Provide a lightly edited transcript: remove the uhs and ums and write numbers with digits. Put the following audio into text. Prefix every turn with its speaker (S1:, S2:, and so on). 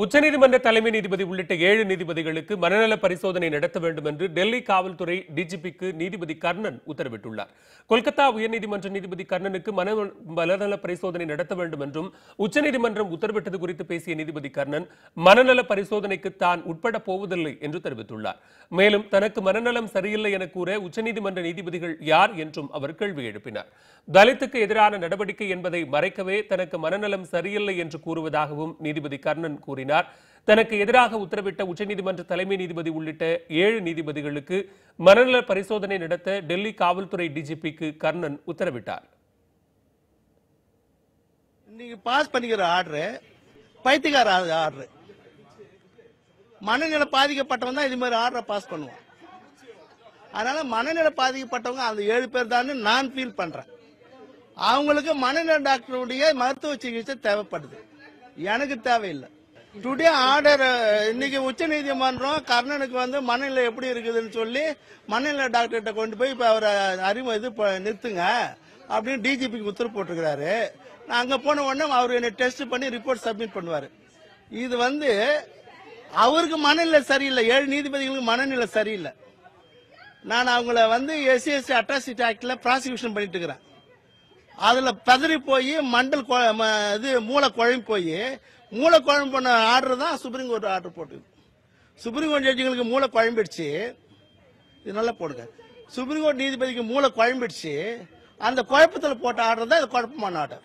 S1: உச்சநீதிமன்ற தலைமை நீதிபதி உள்ளிட்ட 7 நீதிபதிகளுக்கு மனநல பரிசோதனை நடத்த வேண்டும் என்று டெல்லி காவல்துறை டிஜிபிக்கு நீதிபதி கர்ணன் உத்தரவிட்டுள்ளார். கொல்கத்தா உயர்நீதிமன்ற நீதிபதி கர்ணனுக்கு மனநல பரிசோதனை நடத்த வேண்டும் என்றும் உச்சநீதிமன்றம் உத்தரவிட்டது குறித்து பேசிய நீதிபதி கர்ணன் மனநல பரிசோதனைக்கு தான் உட்பட போவதில்லை என்று தெரிவித்துள்ளார். மேலும் தனக்கு மனநலம் சரியில்லை என கூற உச்சநீதிமன்ற நீதிபதிகள் யார் என்றும் அவர் கேள்வி எழுப்பினார். தலித்துக்கு எதிரான நடவடிக்கை என்பதை மறைக்கவே தனக்கு மனநலம் சரியில்லை என்று கூறுவதாகவும் நீதிபதி கர்ணன் கூறினார். தனக்கு எதிராக உத்தரவிட்ட உச்சநீதிமன்ற தலைமை நீதிபதி உள்ளிட்ட 7 நீதிபதிகளுக்கு மனநல பரிசோதனை நடத்த டெல்லி காவல்துறை டிஜிபிக்கு கர்ணன் உத்தரவிட்டார்.
S2: இன்னைக்கு பாஸ் பண்ணிக்கிற ஆர்டர் பைத்தியக்கார ஆர்டர். மனநிலை பாதிக்கப்பட்டவங்க தான் இது மாதிரி ஆர்டரை பாஸ் பண்ணுவோம். அதனால மனநிலை பாதிக்கப்பட்டவங்க அந்த 7 பேர் தான் நான் ஃபீல் பண்றேன். அவங்களுக்கு மனநல டாக்டருடைய மருத்துவ சிகிச்சை தேவைப்படுது, எனக்கு தேவையில்லை. டுடே ஆர்டர் இன்னைக்கு உச்ச நீதிமன்றம் கர்ணனுக்கு மனநிலை எப்படி இருக்குதுன்னு சொல்லி மனநல டாக்டர்கிட்ட கொண்டு போய் இப்ப அவரை நிறுத்துங்க அப்படின்னு டிஜிபிக்கு உத்தரவு போட்டிருக்கிறாரு. நான் அங்க போன உடனே அவர் என்ன டெஸ்ட் பண்ணி ரிப்போர்ட் சப்மிட் பண்ணுவாரு. இது அவருக்கு மனநிலை சரியில்லை, 7 நீதிபதிகளுக்கு மனநிலை சரியில்லை. நான் அவங்கள எஸ்சி அட்ராசிட்டி ஆக்ட்ல ப்ராசிக்யூஷன் பண்ணிட்டு இருக்கிறேன். அதுல பதறி போய் மூளை குழம்பு போய் மூளை குழம்பு பண்ண ஆர்டர் தான் சுப்ரீம் கோர்ட் ஆர்டர் போட்டு. சுப்ரீம் கோர்ட் ஜட்ஜிகளுக்கு மூளை குழம்பிடுச்சு, இது நல்லா போடுங்க. சுப்ரீம் கோர்ட் நீதிபதிக்கு மூளை குழம்பிடுச்சு, அந்த குழப்பத்தில் போட்ட ஆர்டர் தான் இது குழப்பமான ஆர்டர்.